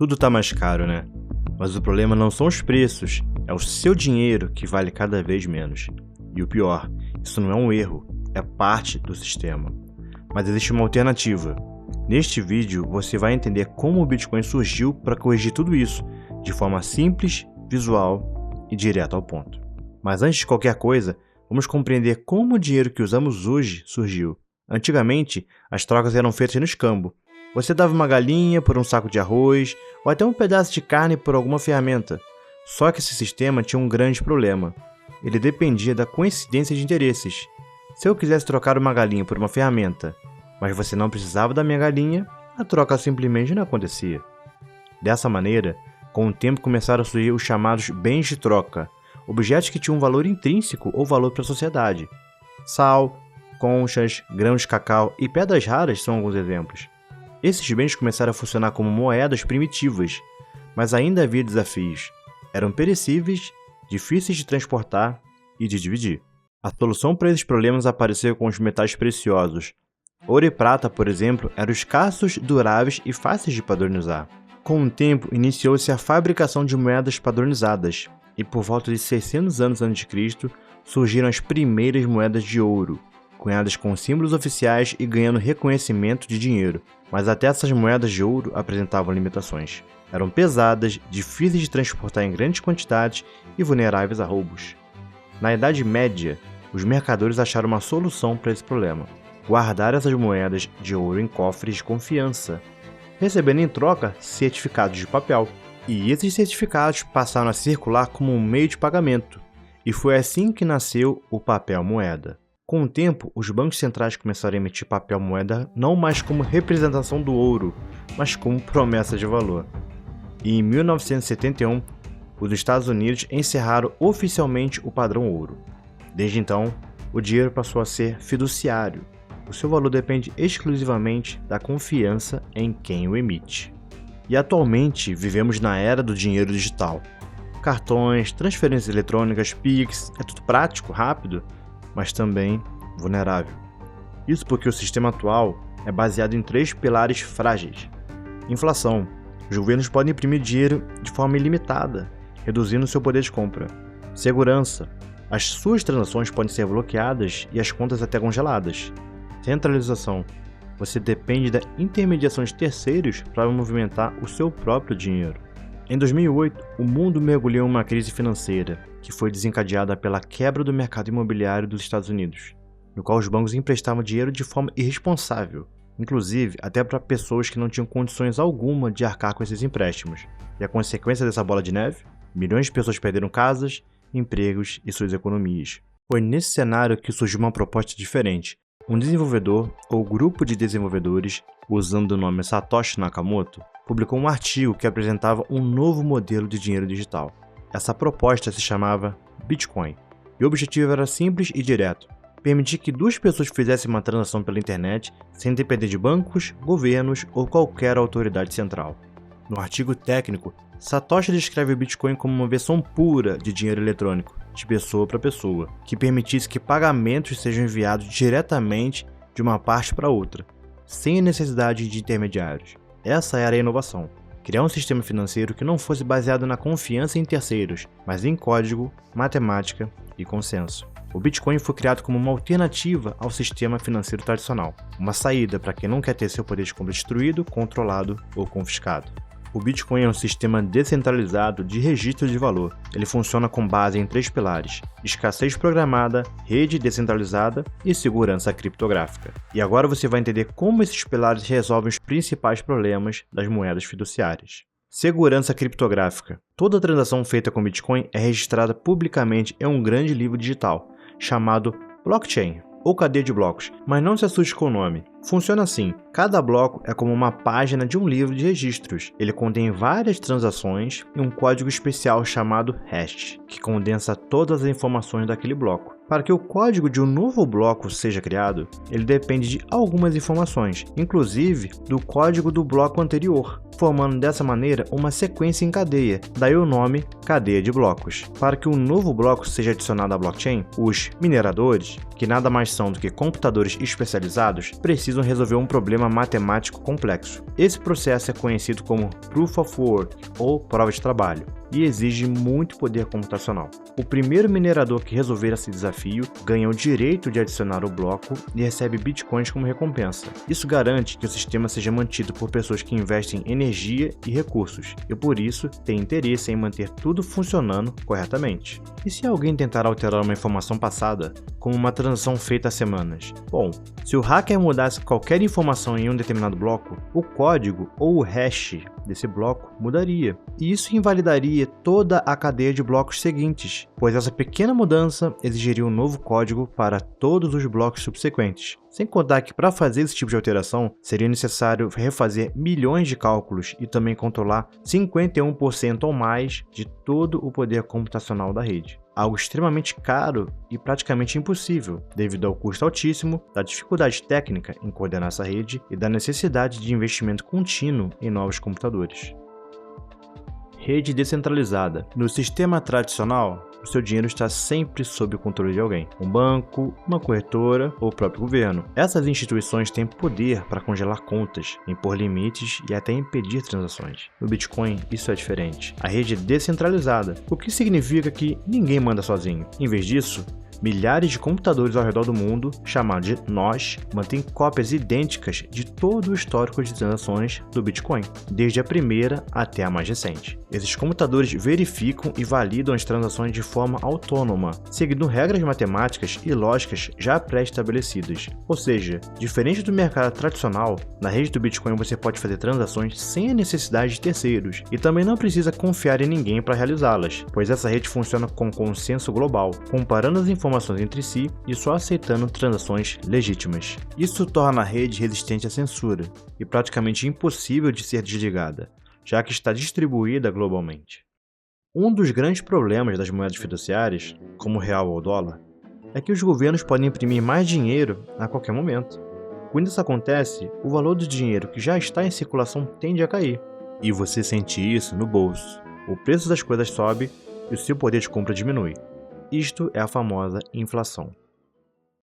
Tudo tá mais caro, né? Mas o problema não são os preços, é o seu dinheiro que vale cada vez menos. E o pior, isso não é um erro, é parte do sistema. Mas existe uma alternativa. Neste vídeo você vai entender como o Bitcoin surgiu para corrigir tudo isso, de forma simples, visual e direto ao ponto. Mas antes de qualquer coisa, vamos compreender como o dinheiro que usamos hoje surgiu. Antigamente, as trocas eram feitas no escambo. Você dava uma galinha por um saco de arroz, ou até um pedaço de carne por alguma ferramenta. Só que esse sistema tinha um grande problema. Ele dependia da coincidência de interesses. Se eu quisesse trocar uma galinha por uma ferramenta, mas você não precisava da minha galinha, a troca simplesmente não acontecia. Dessa maneira, com o tempo começaram a surgir os chamados bens de troca, objetos que tinham um valor intrínseco ou valor para a sociedade. Sal, conchas, grãos de cacau e pedras raras são alguns exemplos. Esses bens começaram a funcionar como moedas primitivas, mas ainda havia desafios. Eram perecíveis, difíceis de transportar e de dividir. A solução para esses problemas apareceu com os metais preciosos. Ouro e prata, por exemplo, eram escassos, duráveis e fáceis de padronizar. Com o tempo, iniciou-se a fabricação de moedas padronizadas, e por volta de 600 anos a.C., surgiram as primeiras moedas de ouro, cunhadas com símbolos oficiais e ganhando reconhecimento de dinheiro. Mas até essas moedas de ouro apresentavam limitações. Eram pesadas, difíceis de transportar em grandes quantidades e vulneráveis a roubos. Na Idade Média, os mercadores acharam uma solução para esse problema: guardar essas moedas de ouro em cofres de confiança, recebendo em troca certificados de papel. E esses certificados passaram a circular como um meio de pagamento, e foi assim que nasceu o papel moeda. Com o tempo, os bancos centrais começaram a emitir papel moeda não mais como representação do ouro, mas como promessa de valor. E em 1971, os Estados Unidos encerraram oficialmente o padrão ouro. Desde então, o dinheiro passou a ser fiduciário. O seu valor depende exclusivamente da confiança em quem o emite. E atualmente vivemos na era do dinheiro digital. Cartões, transferências eletrônicas, Pix, é tudo prático, rápido, mas também vulnerável. Isso porque o sistema atual é baseado em 3 pilares frágeis. Inflação. Os governos podem imprimir dinheiro de forma ilimitada, reduzindo seu poder de compra. Segurança. As suas transações podem ser bloqueadas e as contas até congeladas. Centralização. Você depende da intermediação de terceiros para movimentar o seu próprio dinheiro. Em 2008, o mundo mergulhou em uma crise financeira, que foi desencadeada pela quebra do mercado imobiliário dos Estados Unidos, no qual os bancos emprestavam dinheiro de forma irresponsável, inclusive até para pessoas que não tinham condições alguma de arcar com esses empréstimos. E a consequência dessa bola de neve? Milhões de pessoas perderam casas, empregos e suas economias. Foi nesse cenário que surgiu uma proposta diferente. Um desenvolvedor, ou grupo de desenvolvedores, usando o nome Satoshi Nakamoto, publicou um artigo que apresentava um novo modelo de dinheiro digital. Essa proposta se chamava Bitcoin, e o objetivo era simples e direto: permitir que 2 pessoas fizessem uma transação pela internet sem depender de bancos, governos ou qualquer autoridade central. No artigo técnico, Satoshi descreve o Bitcoin como uma versão pura de dinheiro eletrônico, de pessoa para pessoa, que permitisse que pagamentos sejam enviados diretamente de uma parte para outra, sem a necessidade de intermediários. Essa era a inovação: criar um sistema financeiro que não fosse baseado na confiança em terceiros, mas em código, matemática e consenso. O Bitcoin foi criado como uma alternativa ao sistema financeiro tradicional, uma saída para quem não quer ter seu poder de compra destruído, controlado ou confiscado. O Bitcoin é um sistema descentralizado de registro de valor. Ele funciona com base em 3 pilares: escassez programada, rede descentralizada e segurança criptográfica. E agora você vai entender como esses pilares resolvem os principais problemas das moedas fiduciárias. Segurança criptográfica. Toda transação feita com Bitcoin é registrada publicamente em um grande livro digital, chamado blockchain, ou cadeia de blocos, mas não se assuste com o nome. Funciona assim: cada bloco é como uma página de um livro de registros. Ele contém várias transações e um código especial chamado hash, que condensa todas as informações daquele bloco. Para que o código de um novo bloco seja criado, ele depende de algumas informações, inclusive do código do bloco anterior, formando dessa maneira uma sequência em cadeia, daí o nome cadeia de blocos. Para que um novo bloco seja adicionado à blockchain, os mineradores, que nada mais são do que computadores especializados, precisam precisam resolver um problema matemático complexo. Esse processo é conhecido como Proof of Work, ou prova de trabalho, e exige muito poder computacional. O primeiro minerador que resolver esse desafio ganha o direito de adicionar o bloco e recebe bitcoins como recompensa. Isso garante que o sistema seja mantido por pessoas que investem energia e recursos, e por isso têm interesse em manter tudo funcionando corretamente. E se alguém tentar alterar uma informação passada, como uma transação feita há semanas? Bom, se o hacker mudasse qualquer informação em um determinado bloco, o código ou o hash desse bloco mudaria, e isso invalidaria toda a cadeia de blocos seguintes, pois essa pequena mudança exigiria um novo código para todos os blocos subsequentes. Sem contar que para fazer esse tipo de alteração, seria necessário refazer milhões de cálculos e também controlar 51% ou mais de todo o poder computacional da rede. Algo extremamente caro e praticamente impossível, devido ao custo altíssimo, da dificuldade técnica em coordenar essa rede e da necessidade de investimento contínuo em novos computadores. Rede descentralizada. No sistema tradicional, o seu dinheiro está sempre sob o controle de alguém, um banco, uma corretora ou o próprio governo. Essas instituições têm poder para congelar contas, impor limites e até impedir transações. No Bitcoin, isso é diferente. A rede é descentralizada, o que significa que ninguém manda sozinho. Em vez disso, milhares de computadores ao redor do mundo, chamados de nós, mantêm cópias idênticas de todo o histórico de transações do Bitcoin, desde a primeira até a mais recente. Esses computadores verificam e validam as transações de forma autônoma, seguindo regras matemáticas e lógicas já pré-estabelecidas. Ou seja, diferente do mercado tradicional, na rede do Bitcoin você pode fazer transações sem a necessidade de terceiros e também não precisa confiar em ninguém para realizá-las, pois essa rede funciona com consenso global, comparando as informações entre si e só aceitando transações legítimas. Isso torna a rede resistente à censura e praticamente impossível de ser desligada, já que está distribuída globalmente. Um dos grandes problemas das moedas fiduciárias, como o real ou o dólar, é que os governos podem imprimir mais dinheiro a qualquer momento. Quando isso acontece, o valor do dinheiro que já está em circulação tende a cair, e você sente isso no bolso. O preço das coisas sobe e o seu poder de compra diminui. Isto é a famosa inflação.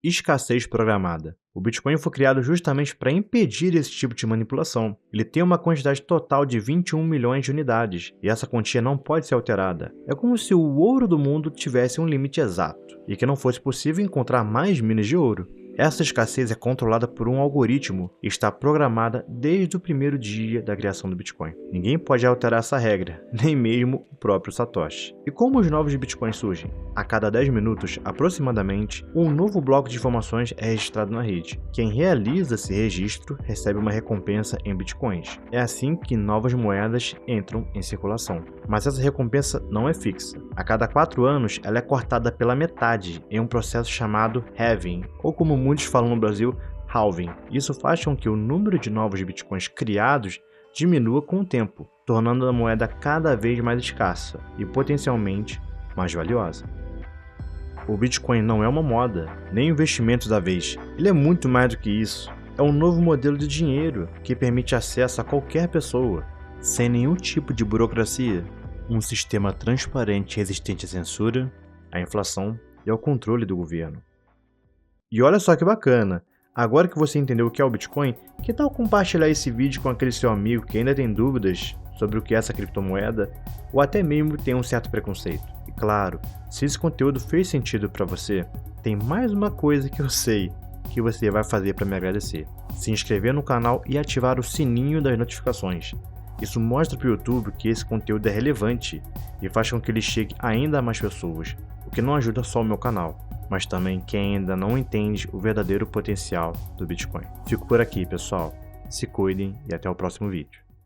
Escassez programada. O Bitcoin foi criado justamente para impedir esse tipo de manipulação. Ele tem uma quantidade total de 21 milhões de unidades, e essa quantia não pode ser alterada. É como se o ouro do mundo tivesse um limite exato, e que não fosse possível encontrar mais minas de ouro. Essa escassez é controlada por um algoritmo e está programada desde o primeiro dia da criação do Bitcoin. Ninguém pode alterar essa regra, nem mesmo o próprio Satoshi. E como os novos Bitcoins surgem? A cada 10 minutos, aproximadamente, um novo bloco de informações é registrado na rede. Quem realiza esse registro recebe uma recompensa em Bitcoins. É assim que novas moedas entram em circulação. Mas essa recompensa não é fixa. A cada 4 anos, ela é cortada pela metade em um processo chamado halving, ou como muitos falam no Brasil, halving. Isso faz com que o número de novos bitcoins criados diminua com o tempo, tornando a moeda cada vez mais escassa e potencialmente mais valiosa. O Bitcoin não é uma moda, nem um investimento da vez. Ele é muito mais do que isso. É um novo modelo de dinheiro que permite acesso a qualquer pessoa, sem nenhum tipo de burocracia. Um sistema transparente e resistente à censura, à inflação e ao controle do governo. E olha só que bacana, agora que você entendeu o que é o Bitcoin, que tal compartilhar esse vídeo com aquele seu amigo que ainda tem dúvidas sobre o que é essa criptomoeda, ou até mesmo tem um certo preconceito? E claro, se esse conteúdo fez sentido para você, tem mais uma coisa que eu sei que você vai fazer para me agradecer: se inscrever no canal e ativar o sininho das notificações. Isso mostra para o YouTube que esse conteúdo é relevante e faz com que ele chegue ainda a mais pessoas, o que não ajuda só o meu canal, mas também quem ainda não entende o verdadeiro potencial do Bitcoin. Fico por aqui, pessoal. Se cuidem e até o próximo vídeo.